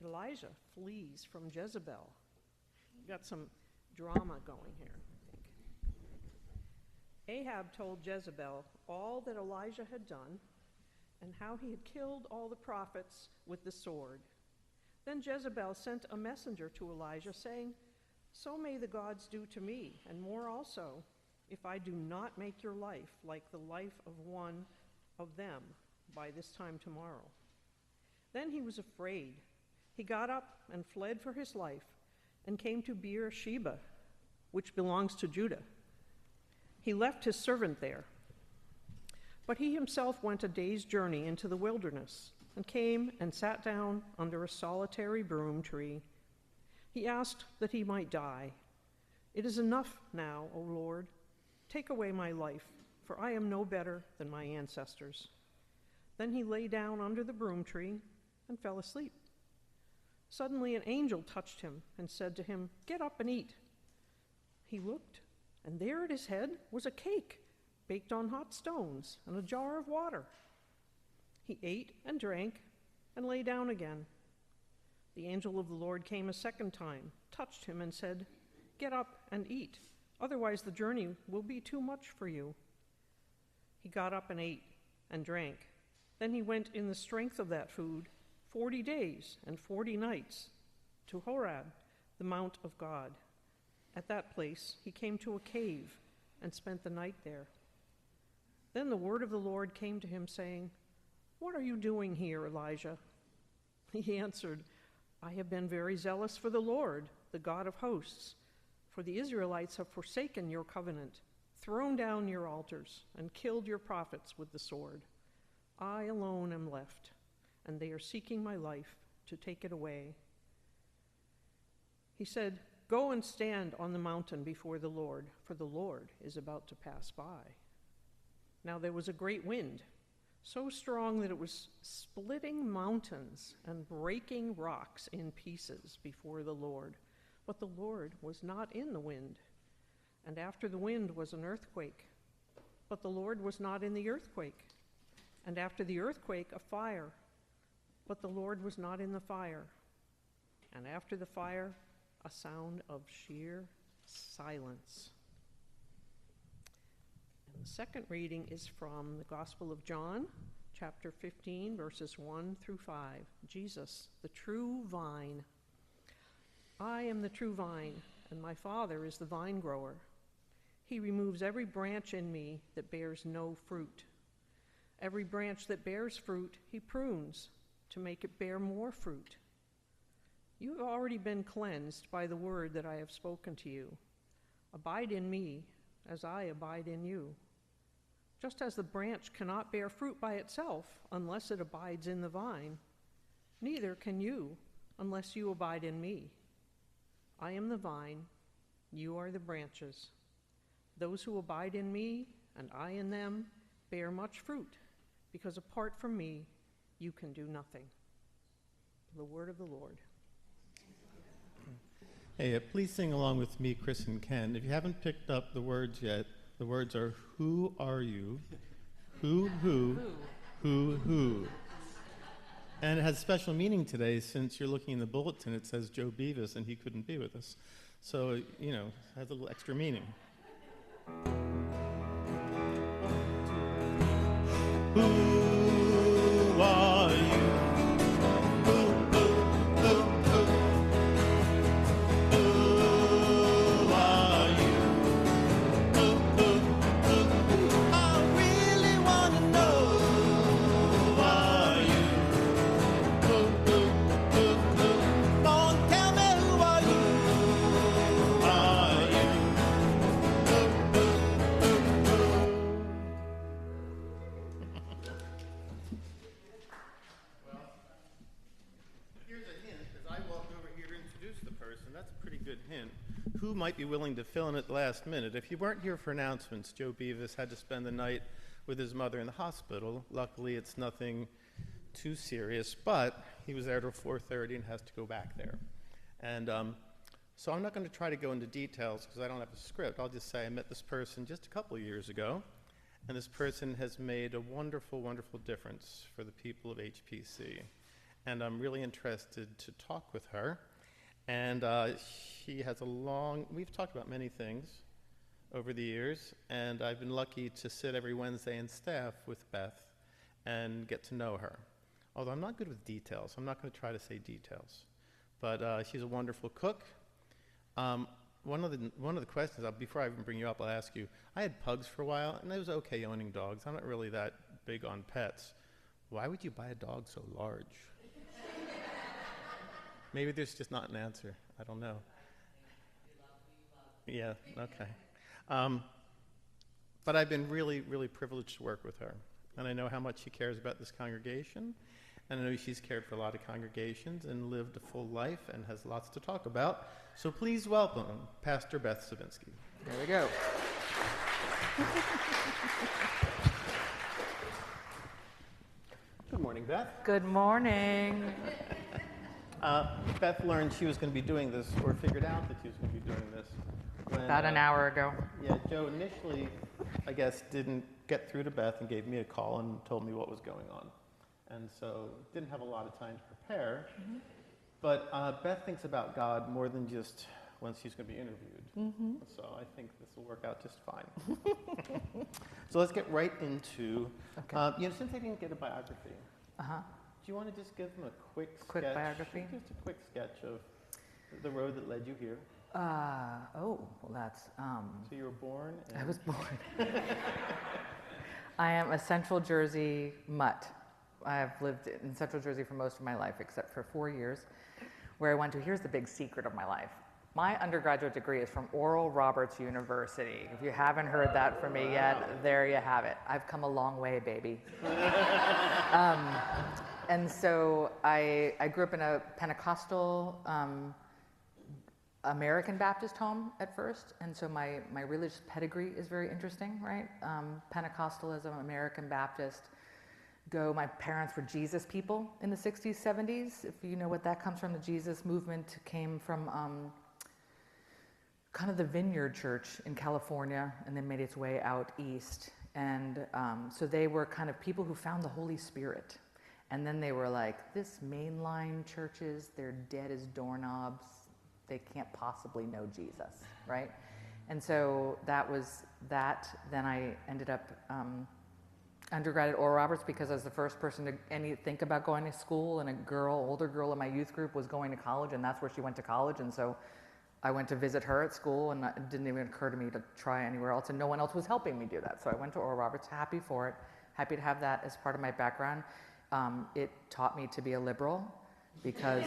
Elijah flees from Jezebel. We've got some drama going here, I think. Ahab told Jezebel all that Elijah had done and how he had killed all the prophets with the sword. Then Jezebel sent a messenger to Elijah, saying, "So may the gods do to me, and more also, if I do not make your life like the life of one of them by this time tomorrow." Then he was afraid. He got up and fled for his life and came to Beersheba, which belongs to Judah. He left his servant there. But he himself went a day's journey into the wilderness and came and sat down under a solitary broom tree. He asked that he might die. "It is enough now, O Lord. Take away my life, for I am no better than my ancestors." Then he lay down under the broom tree and fell asleep. Suddenly an angel touched him and said to him, "Get up and eat." He looked, and there at his head was a cake baked on hot stones and a jar of water. He ate and drank and lay down again. The angel of the Lord came a second time, touched him, and said, "Get up and eat, otherwise the journey will be too much for you." He got up and ate and drank. Then he went in the strength of that food 40 days and 40 nights to Horeb, the mount of God. At that place he came to a cave and spent the night there. Then the word of the Lord came to him, saying, "What are you doing here, Elijah?" He answered, "I have been very zealous for the Lord, the God of hosts, for the Israelites have forsaken your covenant, thrown down your altars, and killed your prophets with the sword. I alone am left, and they are seeking my life to take it away." He said, "Go and stand on the mountain before the Lord, for the Lord is about to pass by." Now there was a great wind, so strong that it was splitting mountains and breaking rocks in pieces before the Lord. But the Lord was not in the wind. And after the wind was an earthquake. But the Lord was not in the earthquake. And after the earthquake, a fire. But the Lord was not in the fire. And after the fire, a sound of sheer silence. And the second reading is from the Gospel of John, chapter 15, verses 1 through 5. Jesus, the true vine. "I am the true vine, and my Father is the vine grower. He removes every branch in me that bears no fruit. Every branch that bears fruit, he prunes to make it bear more fruit. You have already been cleansed by the word that I have spoken to you. Abide in me as I abide in you. Just as the branch cannot bear fruit by itself unless it abides in the vine, neither can you unless you abide in me. I am the vine, you are the branches. Those who abide in me and I in them bear much fruit, because apart from me you can do nothing." The word of the Lord. Hey, please sing along with me, Chris and Ken. If you haven't picked up the words yet, the words are, "Who are you? Who? And it has special meaning today since you're looking in the bulletin. It says Joe Beavis, and he couldn't be with us. So, it has a little extra meaning. Who are you? Who might be willing to fill in at the last minute? If you weren't here for announcements, Joe Beavis had to spend the night with his mother in the hospital. Luckily, it's nothing too serious, but he was there till 4:30 and has to go back there. And so I'm not going to try to go into details because I don't have a script. I'll just say I met this person just a couple of years ago, and this person has made a wonderful, wonderful difference for the people of HPC. and I'm really interested to talk with her. And she has we've talked about many things over the years, and I've been lucky to sit every Wednesday in staff with Beth and get to know her. Although I'm not good with details, I'm not going to try to say details. But she's a wonderful cook. One of the questions, before I even bring you up, I'll ask you, I had pugs for a while, and it was okay owning dogs. I'm not really that big on pets. Why would you buy a dog so large? Maybe there's just not an answer. I don't know. Yeah, okay. But I've been really, really privileged to work with her. And I know how much she cares about this congregation. And I know she's cared for a lot of congregations and lived a full life and has lots to talk about. So please welcome Pastor Beth Scibienski. There we go. Good morning, Beth. Good morning. Beth learned she was going to be doing this, or figured out that she was going to be doing this. About an hour ago. Yeah, Joe initially, I guess, didn't get through to Beth and gave me a call and told me what was going on. And so didn't have a lot of time to prepare. Mm-hmm. But Beth thinks about God more than just when she's going to be interviewed. Mm-hmm. So I think this will work out just fine. So let's get right into, since I didn't get a biography, do you want to just give them a quick sketch? Biography? Just a quick sketch of the road that led you here. That's... So you were born? I was born. I am a Central Jersey mutt. I have lived in Central Jersey for most of my life, except for 4 years, where I went to, here's the big secret of my life. My undergraduate degree is from Oral Roberts University. If you haven't heard that from me yet, there you have it. I've come a long way, baby. And so I grew up in a Pentecostal American Baptist home at first, and so my religious pedigree is very interesting, right? Pentecostalism, American Baptist. My parents were Jesus people in the 60s, 70s. If you know what that comes from, the Jesus movement came from kind of the Vineyard Church in California and then made its way out east. And so they were kind of people who found the Holy Spirit. And then they were like, this mainline churches, they're dead as doorknobs. They can't possibly know Jesus, right? And so that was that. Then I ended up undergrad at Oral Roberts because I was the first person to think about going to school, and older girl in my youth group was going to college, and that's where she went to college. And so I went to visit her at school, and it didn't even occur to me to try anywhere else, and no one else was helping me do that. So I went to Oral Roberts, happy for it, happy to have that as part of my background. It taught me to be a liberal because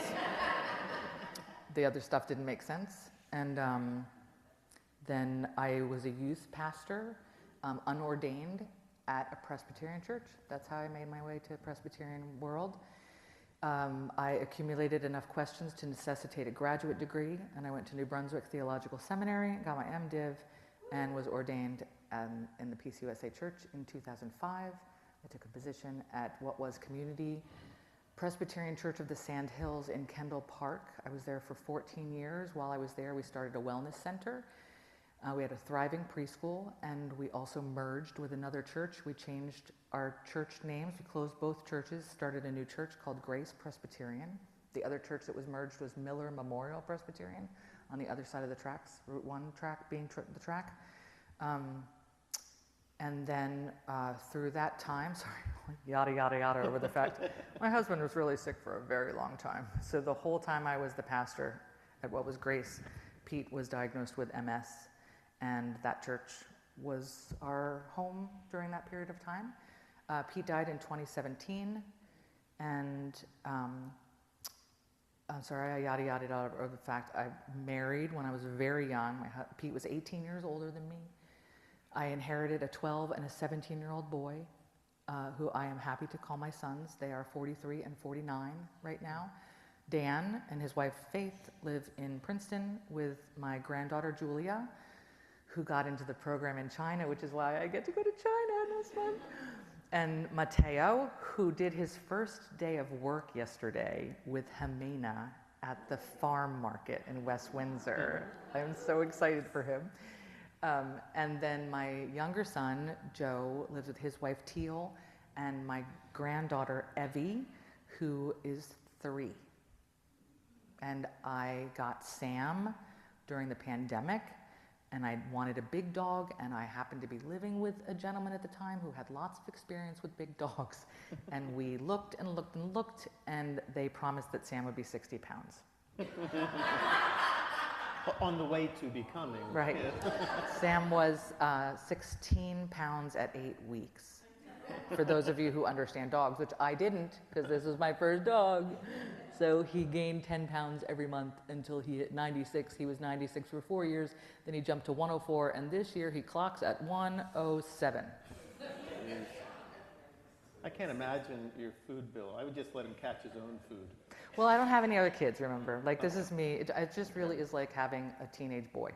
the other stuff didn't make sense. And then I was a youth pastor, unordained, at a Presbyterian church. That's how I made my way to the Presbyterian world. I accumulated enough questions to necessitate a graduate degree, and I went to New Brunswick Theological Seminary, got my MDiv, and was ordained in the PCUSA Church in 2005. I took a position at what was Community Presbyterian Church of the Sand Hills in Kendall Park. I was there for 14 years. While I was there, we started a wellness center. We had a thriving preschool, and we also merged with another church. We changed our church names. We closed both churches, started a new church called Grace Presbyterian. The other church that was merged was Miller Memorial Presbyterian on the other side of the tracks, Route 1 track being the track. And then through that time, yada, yada, yada over the fact, my husband was really sick for a very long time. So the whole time I was the pastor at what was Grace, Pete was diagnosed with MS. And that church was our home during that period of time. Pete died in 2017, and I'm sorry, yada, yada, yada, over the fact I married when I was very young. Pete was 18 years older than me. I inherited a 12 and a 17-year-old boy, who I am happy to call my sons. They are 43 and 49 right now. Dan and his wife Faith live in Princeton with my granddaughter Julia, who got into the program in China, which is why I get to go to China this month. And Mateo, who did his first day of work yesterday with Jimena at the farm market in West Windsor. I'm so excited for him. And then my younger son, Joe, lives with his wife Teal, and my granddaughter Evie, who is 3. And I got Sam during the pandemic, and I wanted a big dog, and I happened to be living with a gentleman at the time who had lots of experience with big dogs. And we looked and looked and looked, and they promised that Sam would be 60 pounds. On the way to becoming. Right. Sam was 16 pounds at 8 weeks. For those of you who understand dogs, which I didn't, because this was my first dog. So he gained 10 pounds every month until he hit 96. He was 96 for 4 years. Then he jumped to 104, and this year he clocks at 107. I can't imagine your food bill. I would just let him catch his own food. Well, I don't have any other kids, remember. Like, this is me. It just really is like having a teenage boy.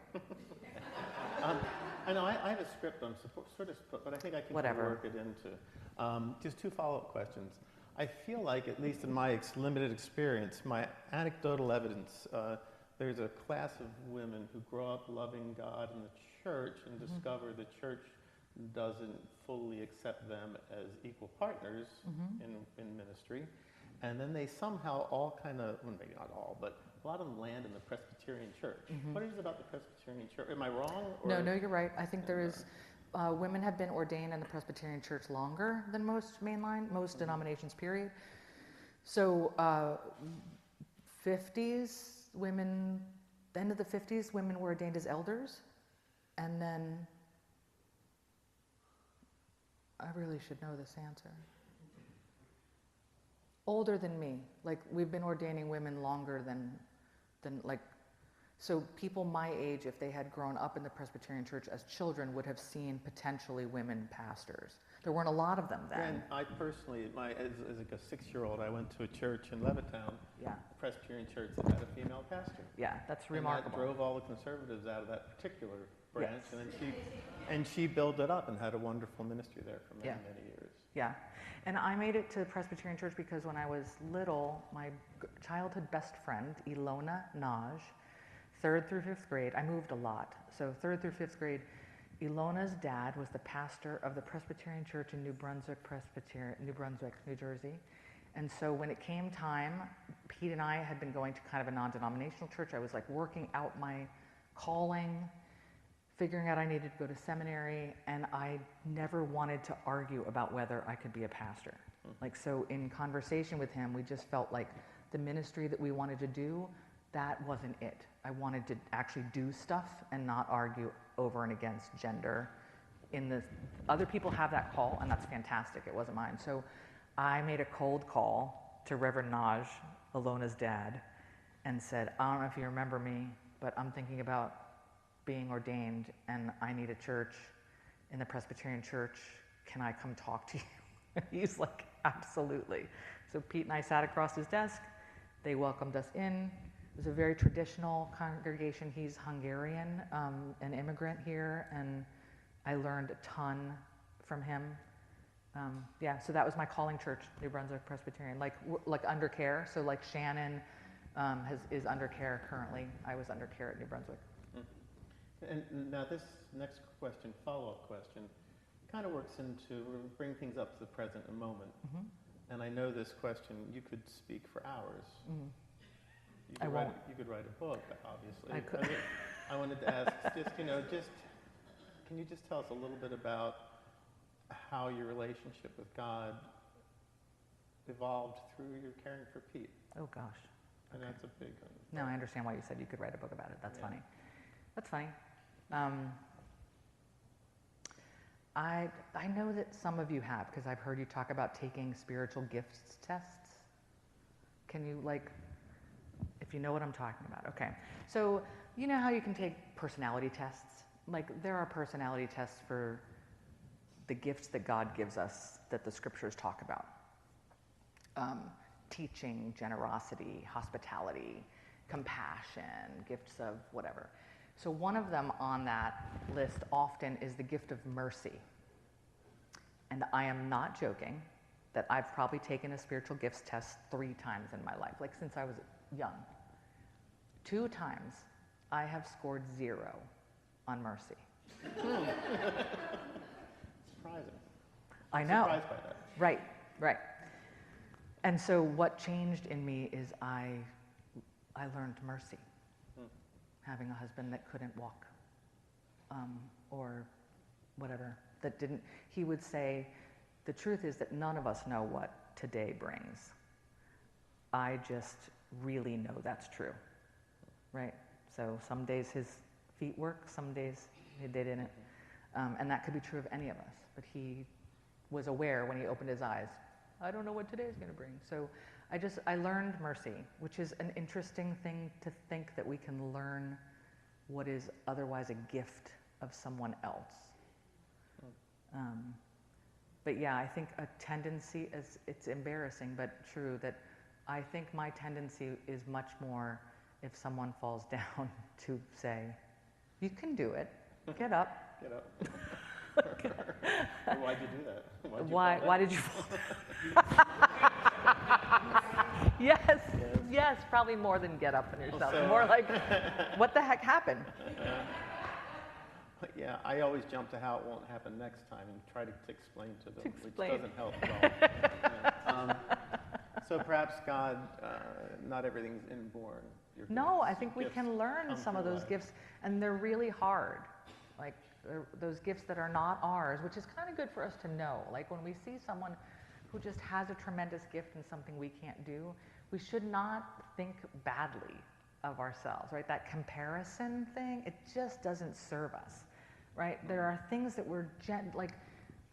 I know, I have a script I'm sort of, but I think I can work it into. Just 2 follow-up questions. I feel like, at least in my limited experience, my anecdotal evidence, there's a class of women who grow up loving God and the church and discover the church doesn't fully accept them as equal partners in ministry. And then they somehow all kind of, well, maybe not all, but a lot of them land in the Presbyterian church. What is it about the Presbyterian church? Am I wrong? Or? No, you're right. I think there is, women have been ordained in the Presbyterian church longer than most denominations, period. So 50s, women, the end of the 50s, women were ordained as elders. And then, I really should know this answer. Older than me. Like, we've been ordaining women longer than like, so people my age, if they had grown up in the Presbyterian church as children, would have seen potentially women pastors. There weren't a lot of them then. And I personally, as like a 6-year-old, I went to a church in Levittown, a Presbyterian church that had a female pastor. Yeah, that's remarkable. And that drove all the conservatives out of that particular branch, and she built it up and had a wonderful ministry there for many, many years. Yeah. And I made it to the Presbyterian church because when I was little, my childhood best friend, Ilona Naj, 3rd through 5th grade, I moved a lot. So 3rd through 5th grade, Ilona's dad was the pastor of the Presbyterian church in New Brunswick, New Jersey. And so when it came time, Pete and I had been going to kind of a non-denominational church. I was like working out my calling, figuring out I needed to go to seminary, and I never wanted to argue about whether I could be a pastor. Like, so in conversation with him, we just felt like the ministry that we wanted to do, that wasn't it. I wanted to actually do stuff and not argue over and against gender. Other people have that call, and that's fantastic. It wasn't mine. So I made a cold call to Reverend Naj, Ilona's dad, and said, I don't know if you remember me, but I'm thinking about being ordained, and I need a church in the Presbyterian church. Can I come talk to you? He's like, absolutely. So Pete and I sat across his desk. They welcomed us in. It was a very traditional congregation. He's Hungarian, an immigrant here, and I learned a ton from him. So that was my calling church, New Brunswick Presbyterian, like under care. So like Shannon is under care currently. I was under care at New Brunswick. And now this next question, follow-up question, kind of works into, we'll bring things up to the present moment. And I know this question, you could speak for hours. You could write a book, obviously. I could. I wanted to ask, can you just tell us a little bit about how your relationship with God evolved through your caring for Pete? Oh, gosh. And that's a big one. No, I understand why you said you could write a book about it. That's funny. That's funny. I know that some of you have, because I've heard you talk about taking spiritual gifts tests. Can you, if you know what I'm talking about? Okay. So, you know how you can take personality tests? Like, there are personality tests for the gifts that God gives us that the scriptures talk about. Teaching, generosity, hospitality, compassion, gifts of whatever. So one of them on that list often is the gift of mercy. And I am not joking that I've probably taken a spiritual gifts test 3 times in my life, like since I was young. 2 times I have scored 0 on mercy. Surprising. I know. Surprised by that. Right. And so what changed in me is I learned mercy. Having a husband that couldn't walk, or whatever, that didn't, he would say, the truth is that none of us know what today brings. I just really know that's true, right? So some days his feet work, some days they didn't. And that could be true of any of us, but he was aware when he opened his eyes, I don't know what today's gonna bring. So I learned mercy, which is an interesting thing to think that we can learn what is otherwise a gift of someone else. But yeah, I think a tendency, it's embarrassing but true, that I think my tendency is much more, if someone falls down, to say, you can do it, get up. Get up. Why'd you do that? Why did you fall down? Yes, probably more than get up on yourself. So, more like, what the heck happened? Yeah, I always jump to how it won't happen next time and try to explain to them, which doesn't help at all. So perhaps God, not everything's inborn. No, I think we can learn some of those gifts, and they're really hard. Like those gifts that are not ours, which is kind of good for us to know. Like when we see someone who just has a tremendous gift in something we can't do, we should not think badly of ourselves, right? That comparison thing, it just doesn't serve us, right? There are things that we're like,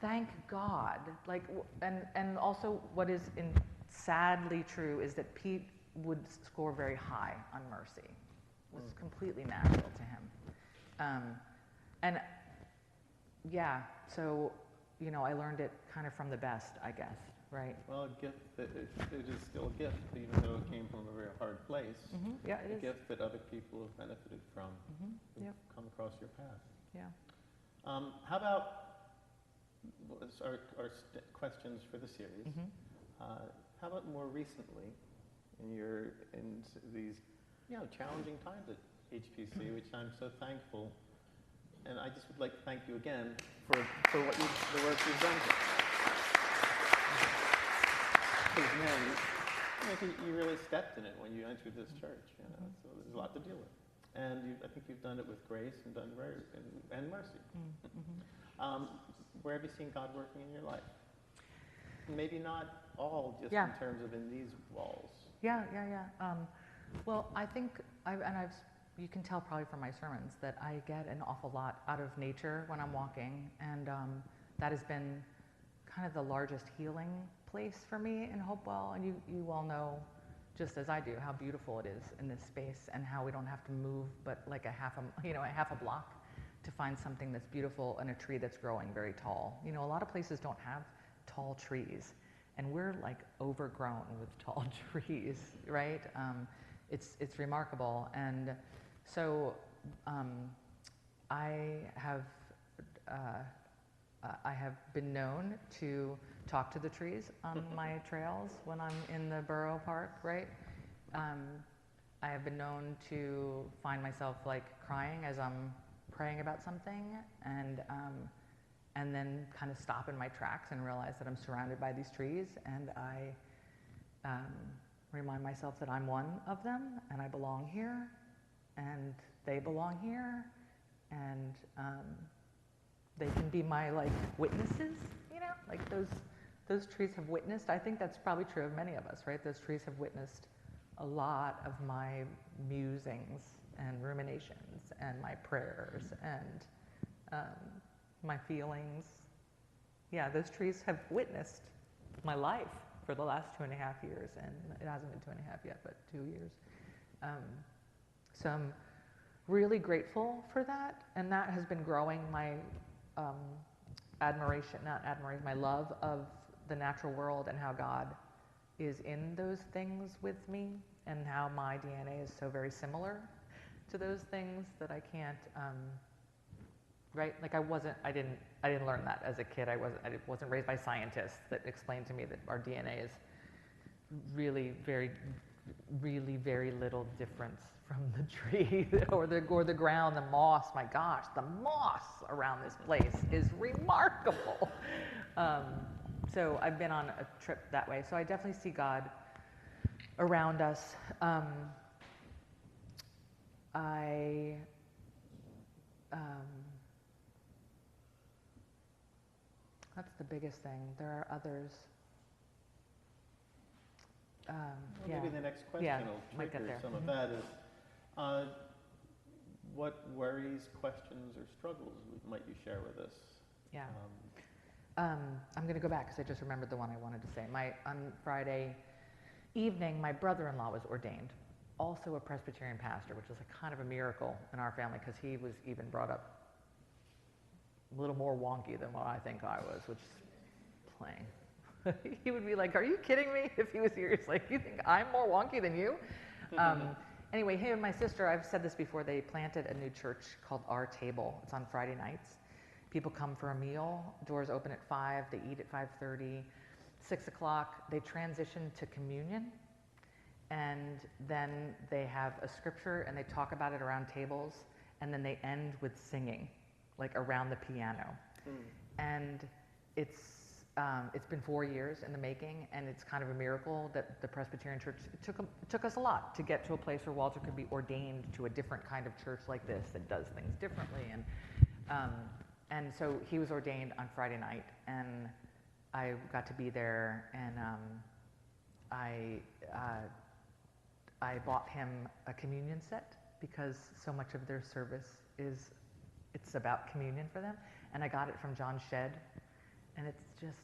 thank God, like, and also what is sadly true is that Pete would score very high on mercy. It was completely natural to him. And yeah, so, you know, I learned it kind of from the best, I guess, right? Well, a gift that it is still a gift, even though it came from a very hard place. Yeah, it is. A gift that other people have benefited from, Yep. come across your path. Yeah. How about our questions for the series? How about more recently, in these, challenging times at HPC, which I'm so thankful, and I just would like to thank you again for the work you've done here. Because man, you really stepped in it when you entered this church, so there's a lot to deal with. And I think you've done it with grace and and mercy. Where have you seen God working in your life? Maybe not all just in terms of in these walls. Yeah. Well, I think, you can tell probably from my sermons that I get an awful lot out of nature when I'm walking, and that has been kind of the largest healing place for me in Hopewell. And you all know, just as I do, how beautiful it is in this space, and how we don't have to move but like a half a block to find something that's beautiful and a tree that's growing very tall. A lot of places don't have tall trees, and we're like overgrown with tall trees, right? It's remarkable. And so I have been known to talk to the trees on my trails when I'm in the borough park, right? I have been known to find myself like crying as I'm praying about something, and then kind of stop in my tracks and realize that I'm surrounded by these trees, and I remind myself that I'm one of them, and I belong here, and they belong here, and they can be my like witnesses, like those trees have witnessed. I think that's probably true of many of us, right? Those trees have witnessed a lot of my musings and ruminations and my prayers and my feelings. Yeah, those trees have witnessed my life for the last 2.5 years, and it hasn't been 2.5 yet, but 2 years. So I'm really grateful for that, and that has been growing my my love of the natural world, and how God is in those things with me, and how my DNA is so very similar to those things that I can't, right? Like I didn't learn that as a kid. I wasn't raised by scientists that explained to me that our DNA is really very little difference from the tree or the ground, the moss. My gosh, the moss around this place is remarkable. So I've been on a trip that way. So I definitely see God around us. That's the biggest thing. There are others. Yeah. Maybe the next question Yeah, will might get trigger there. some of that is, what worries, questions, or struggles might you share with us? Yeah. I'm going to go back because I just remembered the one I wanted to say. On Friday evening, my brother-in-law was ordained, also a Presbyterian pastor, which is a kind of a miracle in our family because he was even brought up a little more wonky than what I think I was, which is playing. He would be like, "Are you kidding me?" If he was serious, like, "You think I'm more wonky than you?" Anyway, him and my sister, I've said this before, they planted a new church called Our Table. It's on Friday nights. People come for a meal. Doors open at 5. They eat at 5:30. 6 o'clock, they transition to communion. And then they have a scripture and they talk about it around tables. And then they end with singing, like around the piano. And it's been 4 years in the making, and it's kind of a miracle that the Presbyterian Church, it took us a lot to get to a place where Walter could be ordained to a different kind of church like this that does things differently. And so he was ordained on Friday night, and I got to be there, and I bought him a communion set because so much of their service it's about communion for them. And I got it from John Shedd, and it's just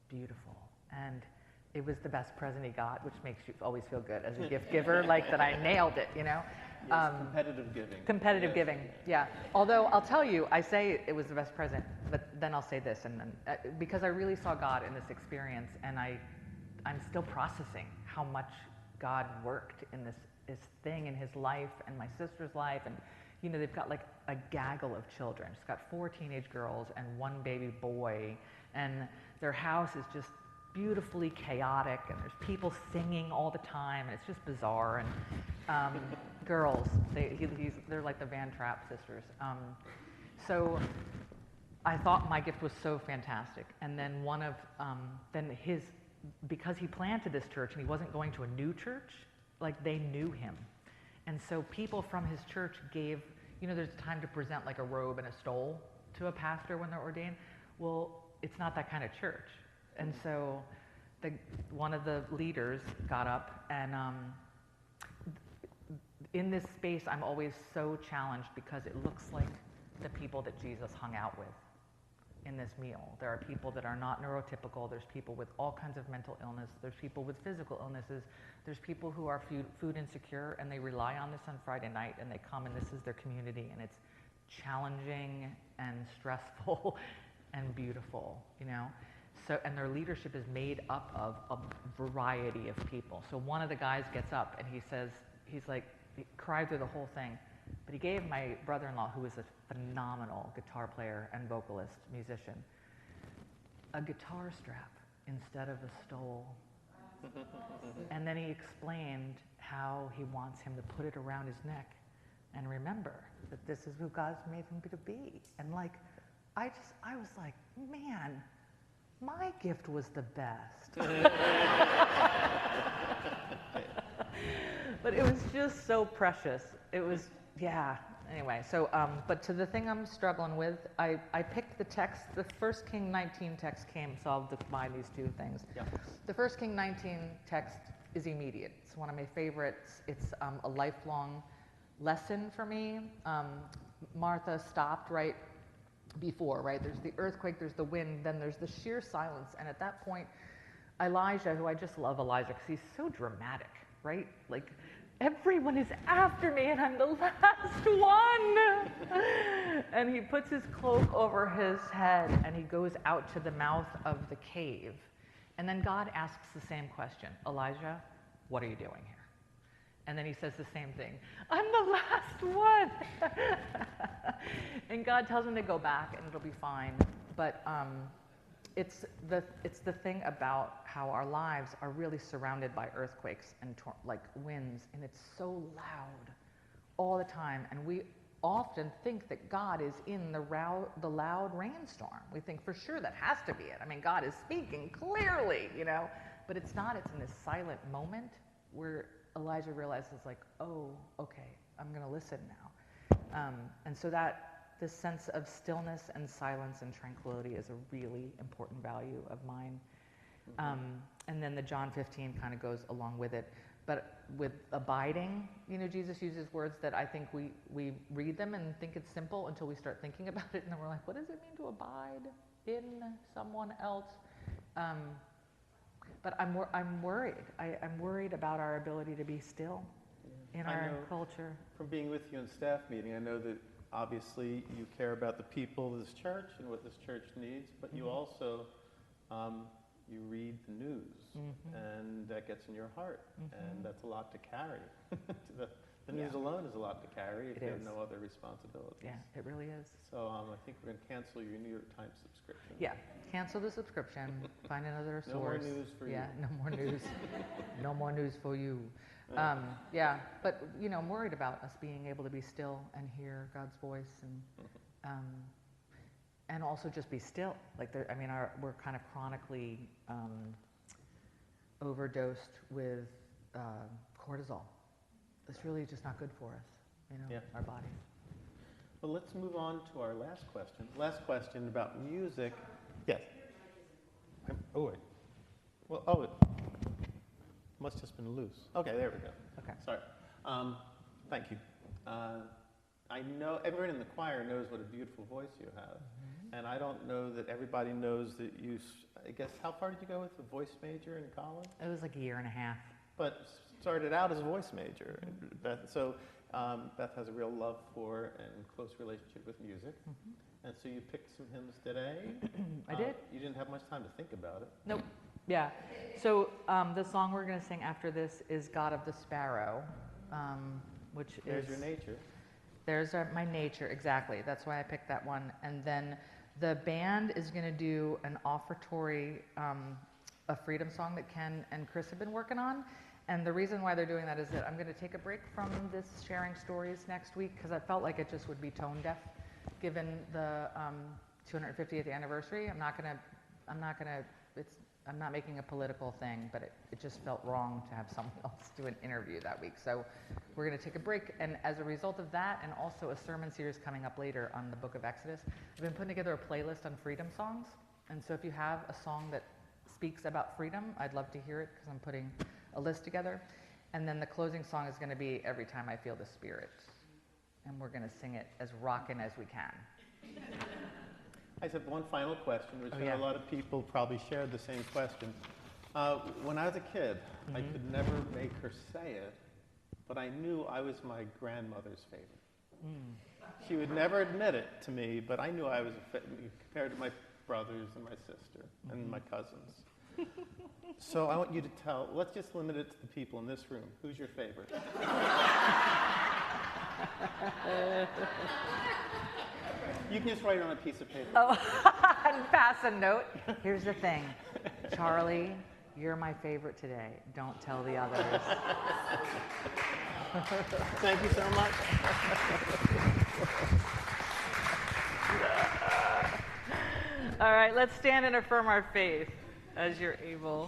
beautiful. And it was the best present he got, which makes you always feel good as a gift giver, like that I nailed it, you know? Yes, competitive giving. Competitive Yes. giving, yeah. Although I'll tell you, I say it was the best present, but then I'll say this, and then because I really saw God in this experience, and I'm still processing how much God worked in this thing in his life and my sister's life, and you know, they've got like a gaggle of children. She's got 4 teenage girls and 1 baby boy, and their house is just beautifully chaotic, and there's people singing all the time, and it's just bizarre. And girls, they're like the Van Trapp sisters. So I thought my gift was so fantastic, and then because he planted this church and he wasn't going to a new church, like they knew him. And so people from his church gave, you know, there's time to present like a robe and a stole to a pastor when they're ordained. Well, it's not that kind of church. And so one of the leaders got up, and in this space I'm always so challenged because it looks like the people that Jesus hung out with in this meal. There are people that are not neurotypical. There's people with all kinds of mental illness. There's people with physical illnesses. There's people who are food insecure, and they rely on this on Friday night, and they come, and this is their community, and it's challenging and stressful and beautiful, you know? So, and their leadership is made up of a variety of people. So one of the guys gets up and he says, he cried through the whole thing, but he gave my brother-in-law, who is a phenomenal guitar player and vocalist, musician, a guitar strap instead of a stole. And then he explained how he wants him to put it around his neck and remember that this is who God's made him to be. And like, I was like, man, my gift was the best. But it was just so precious. It was, yeah. Anyway, so, but to the thing I'm struggling with, I picked the text. The 1 King 19 text came, so I'll combine these two things. Yeah. The 1 King 19 text is immediate. It's one of my favorites. It's a lifelong lesson for me. Martha stopped right before, right? There's the earthquake, there's the wind, then there's the sheer silence. And at that point, Elijah, who I just love Elijah because he's so dramatic, right? Like, everyone is after me and I'm the last one. And he puts his cloak over his head and he goes out to the mouth of the cave. And then God asks the same question, Elijah, what are you doing here? And then he says the same thing, I'm the last one. And God tells him to go back and it'll be fine. But it's the thing about how our lives are really surrounded by earthquakes and like winds, and it's so loud all the time. And we often think that God is in the loud rainstorm. We think for sure that has to be it. I mean, God is speaking clearly, you know, but it's not. It's in this silent moment where Elijah realizes, like, oh, okay, I'm going to listen now. And so this sense of stillness and silence and tranquility is a really important value of mine. And then the John 15 kind of goes along with it. But with abiding, you know, Jesus uses words that I think we read them and think it's simple until we start thinking about it, and then we're like, what does it mean to abide in someone else? But I'm worried. I'm worried about our ability to be still in our culture. From being with you in staff meeting, I know that obviously you care about the people of this church and what this church needs, but you also you read the news, and that gets in your heart, and that's a lot to carry. The news alone is a lot to carry if you have no other responsibilities. Yeah, it really is. So I think we're going to cancel your New York Times subscription. Yeah, cancel the subscription, find another source. No more news for you. Yeah, no more news. No more news for you. Yeah, but, you know, I'm worried about us being able to be still and hear God's voice, and also just be still. Like, we're kind of chronically overdosed with cortisol. It's really just not good for us, you know, our body. Well, let's move on to our last question. Last question about music. Yes. It must just been loose. Okay, there we go. Okay. Sorry. Thank you. I know everyone in the choir knows what a beautiful voice you have. And I don't know that everybody knows that I guess, how far did you go with the voice major in college? It was like a year and a half. But started out as a voice major. Beth has a real love for and close relationship with music. And so you picked some hymns today. I did. You didn't have much time to think about it. Nope. Yeah. So the song we're going to sing after this is God of the Sparrow, which There's your nature. There's my nature, exactly. That's why I picked that one. And then the band is going to do an offertory, a freedom song that Ken and Chris have been working on. And the reason why they're doing that is that I'm going to take a break from this sharing stories next week because I felt like it just would be tone deaf, given the 250th anniversary. I'm not making a political thing, but it just felt wrong to have someone else do an interview that week. So we're going to take a break. And as a result of that, and also a sermon series coming up later on the book of Exodus, I've been putting together a playlist on freedom songs. And so if you have a song that speaks about freedom, I'd love to hear it because I'm putting a list together. And then the closing song is going to be Every Time I Feel the Spirit. And we're going to sing it as rockin' as we can. I just have one final question, which a lot of people probably shared the same question. When I was a kid, I could never make her say it, but I knew I was my grandmother's favorite. She would never admit it to me, but I knew I was compared to my brothers and my sister and my cousins. So I want you to let's just limit it to the people in this room. Who's your favorite? You can just write it on a piece of paper. Oh, and pass a note. Here's the thing. Charlie, you're my favorite today. Don't tell the others. Thank you so much. All right, let's stand and affirm our faith as you're able.